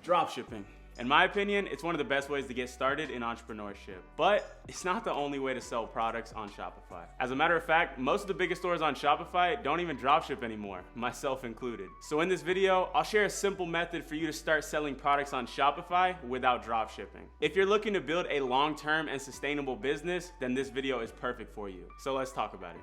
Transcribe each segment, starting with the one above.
Dropshipping. In my opinion, it's one of the best ways to get started in entrepreneurship, but it's not the only way to sell products on Shopify. As a matter of fact, most of the biggest stores on Shopify don't even dropship anymore, myself included. So in this video, I'll share a simple method for you to start selling products on Shopify without dropshipping. If you're looking to build a long-term and sustainable business, then this video is perfect for you. So let's talk about it.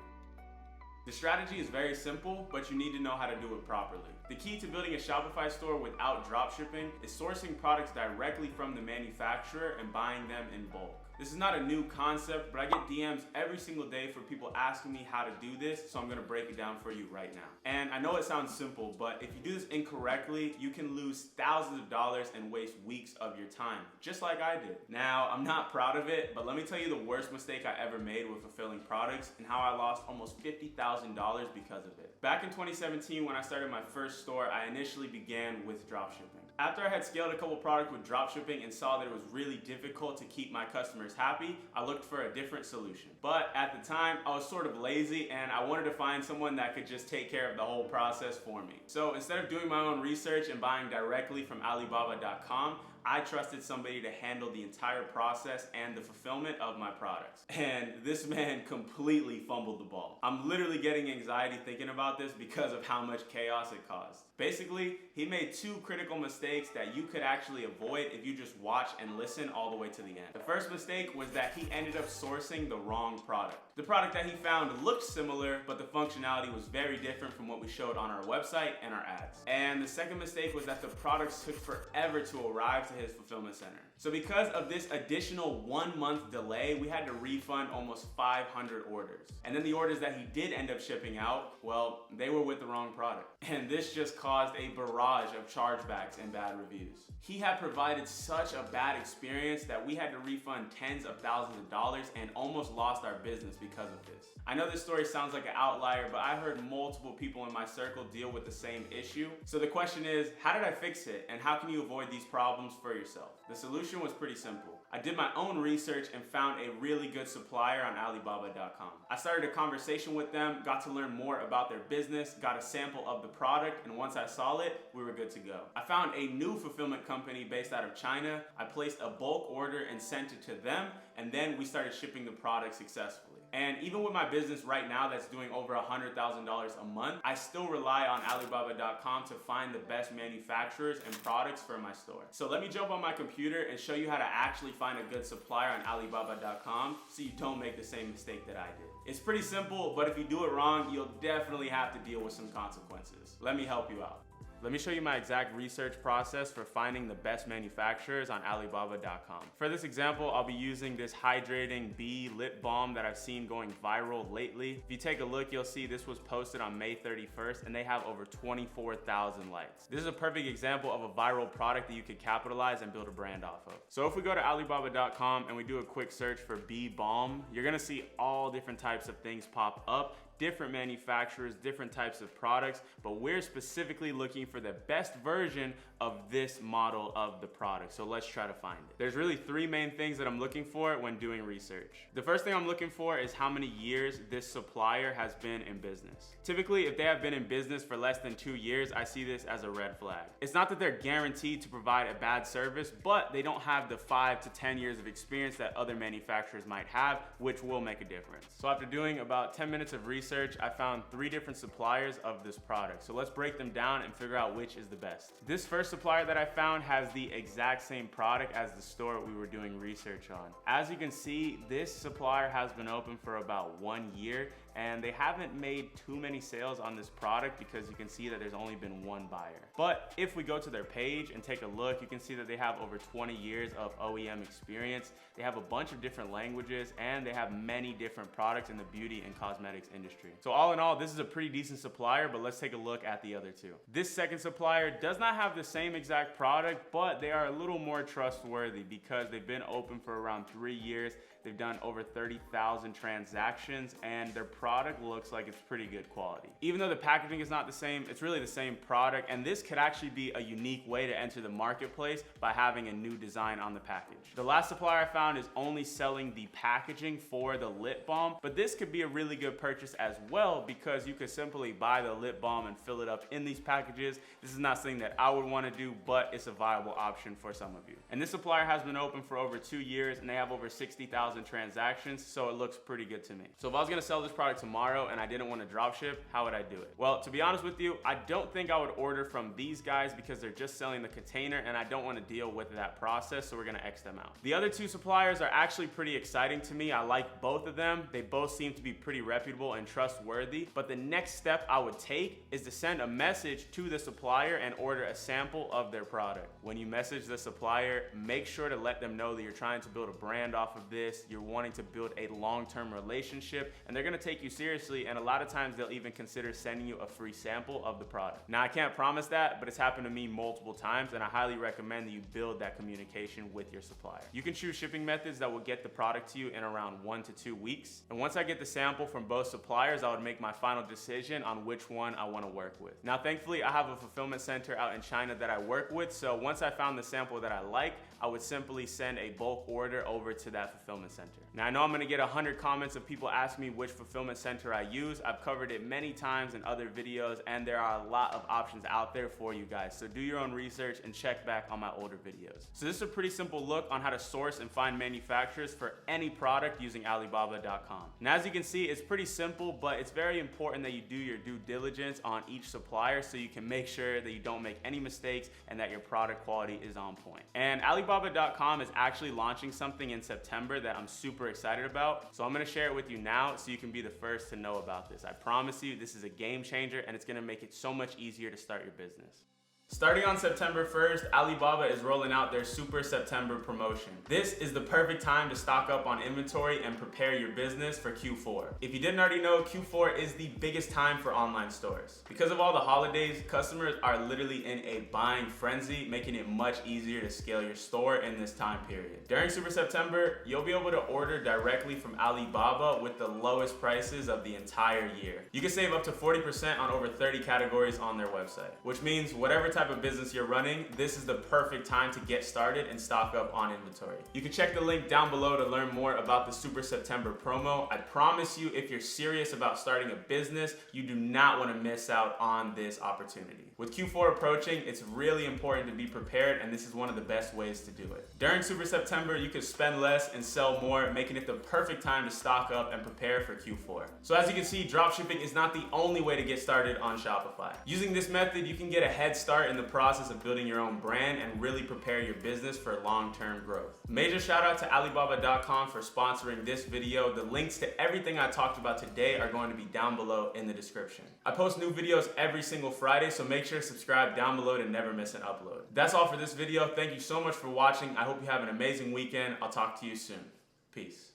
The strategy is very simple, but you need to know how to do it properly. The key to building a Shopify store without dropshipping is sourcing products directly from the manufacturer and buying them in bulk. This is not a new concept, but I get DMs every single day for people asking me how to do this, so I'm gonna break it down for you right now. And I know it sounds simple, but if you do this incorrectly, you can lose thousands of dollars and waste weeks of your time, just like I did. Now, I'm not proud of it, but let me tell you the worst mistake I ever made with fulfilling products and how I lost almost $50,000 because of it. Back in 2017, when I started my first store, I initially began with dropshipping. After I had scaled a couple products with dropshipping and saw that it was really difficult to keep my customers happy, I looked for a different solution. But at the time, I was sort of lazy and I wanted to find someone that could just take care of the whole process for me. So instead of doing my own research and buying directly from Alibaba.com, I trusted somebody to handle the entire process and the fulfillment of my products. And this man completely fumbled the ball. I'm literally getting anxiety thinking about this because of how much chaos it caused. Basically, he made two critical mistakes that you could actually avoid if you just watch and listen all the way to the end. The first mistake was that he ended up sourcing the wrong product. The product that he found looked similar, but the functionality was very different from what we showed on our website and our ads. And the second mistake was that the products took forever to arrive to his fulfillment center. So because of this additional 1 month delay, we had to refund almost 500 orders. And then the orders that he did end up shipping out, well, they were with the wrong product. And this just caused a barrage of chargebacks and bad reviews. He had provided such a bad experience that we had to refund tens of thousands of dollars and almost lost our business because of this. I know this story sounds like an outlier, but I heard multiple people in my circle deal with the same issue. So the question is, how did I fix it? And how can you avoid these problems for yourself? The solution was pretty simple. I did my own research and found a really good supplier on Alibaba.com. I started a conversation with them, got to learn more about their business, got a sample of the product, and once I saw it, we were good to go. I found a new fulfillment company based out of China. I placed a bulk order and sent it to them, and then we started shipping the product successfully. And even with my business right now that's doing over $100,000 a month, I still rely on Alibaba.com to find the best manufacturers and products for my store. So let me jump on my computer and show you how to actually find a good supplier on Alibaba.com so you don't make the same mistake that I did. It's pretty simple, but if you do it wrong, you'll definitely have to deal with some consequences. Let me help you out. Let me show you my exact research process for finding the best manufacturers on Alibaba.com. For this example, I'll be using this hydrating bee lip balm that I've seen going viral lately. If you take a look, you'll see this was posted on May 31st and they have over 24,000 likes. This is a perfect example of a viral product that you could capitalize and build a brand off of. So if we go to Alibaba.com and we do a quick search for bee balm, you're gonna see all different types of things pop up. Different manufacturers, different types of products, but we're specifically looking for the best version of this model of the product. So let's try to find it. There's really three main things that I'm looking for when doing research. The first thing I'm looking for is how many years this supplier has been in business. Typically, if they have been in business for less than 2 years, I see this as a red flag. It's not that they're guaranteed to provide a bad service, but they don't have the 5 to 10 years of experience that other manufacturers might have, which will make a difference. So after doing about 10 minutes of research, I found 3 different suppliers of this product. So let's break them down and figure out which is the best. This first supplier that I found has the exact same product as the store we were doing research on. As you can see, this supplier has been open for about 1 year and they haven't made too many sales on this product because you can see that there's only been one buyer. But if we go to their page and take a look, you can see that they have over 20 years of OEM experience. They have a bunch of different languages and they have many different products in the beauty and cosmetics industry. So all in all, this is a pretty decent supplier, but let's take a look at the other two. This second supplier does not have the same exact product, but they are a little more trustworthy because they've been open for around 3 years. They've done over 30,000 transactions and their product looks like it's pretty good quality. Even though the packaging is not the same, it's really the same product, and this could actually be a unique way to enter the marketplace by having a new design on the package. The last supplier I found is only selling the packaging for the lip balm, but this could be a really good purchase as well because you could simply buy the lip balm and fill it up in these packages. This is not something that I would want to do, but it's a viable option for some of you. And this supplier has been open for over 2 years and they have over 60,000 transactions, so it looks pretty good to me. So if I was gonna sell this product tomorrow and I didn't want to drop ship, how would I do it? Well, to be honest with you, I don't think I would order from these guys because they're just selling the container and I don't want to deal with that process, so we're gonna X them out. The other two suppliers are actually pretty exciting to me. I like both of them. They both seem to be pretty reputable and trustworthy, but the next step I would take is to send a message to the supplier and order a sample of their product. When you message the supplier, make sure to let them know that you're trying to build a brand off of this, you're wanting to build a long-term relationship, and they're gonna take you seriously, and a lot of times they'll even consider sending you a free sample of the product. Now, I can't promise that, but it's happened to me multiple times, and I highly recommend that you build that communication with your supplier. You can choose shipping methods that will get the product to you in around 1 to 2 weeks, and once I get the sample from both suppliers, I would make my final decision on which one I wanna work with. Now, thankfully, I have a fulfillment center out in China that I work with, so once I found the sample that I like, I would simply send a bulk order over to that fulfillment center. Now, I know I'm gonna get 100 comments of people asking me which fulfillment center I use. I've covered it many times in other videos, and there are a lot of options out there for you guys. So do your own research and check back on my older videos. So this is a pretty simple look on how to source and find manufacturers for any product using Alibaba.com. Now, as you can see, it's pretty simple, but it's very important that you do your due diligence on each supplier so you can make sure that you don't make any mistakes and that your product quality is on point. And Alibaba.com is actually launching something in September that I'm super excited about. So I'm gonna share it with you now so you can be the first to know about this. I promise you, this is a game changer and it's gonna make it so much easier to start your business. Starting on September 1st, Alibaba is rolling out their Super September promotion. This is the perfect time to stock up on inventory and prepare your business for Q4. If you didn't already know, Q4 is the biggest time for online stores. Because of all the holidays, customers are literally in a buying frenzy, making it much easier to scale your store in this time period. During Super September, you'll be able to order directly from Alibaba with the lowest prices of the entire year. You can save up to 40% on over 30 categories on their website, which means whatever type of business you're running, this is the perfect time to get started and stock up on inventory. You can check the link down below to learn more about the Super September promo. I promise you, if you're serious about starting a business, you do not want to miss out on this opportunity. With Q4 approaching, it's really important to be prepared, and this is one of the best ways to do it. During Super September, you can spend less and sell more, making it the perfect time to stock up and prepare for Q4. So as you can see, dropshipping is not the only way to get started on Shopify. Using this method, you can get a head start in the process of building your own brand and really prepare your business for long-term growth. Major shout out to Alibaba.com for sponsoring this video. The links to everything I talked about today are going to be down below in the description. I post new videos every single Friday, so make sure to subscribe down below to never miss an upload. That's all for this video. Thank you so much for watching. I hope you have an amazing weekend. I'll talk to you soon. Peace.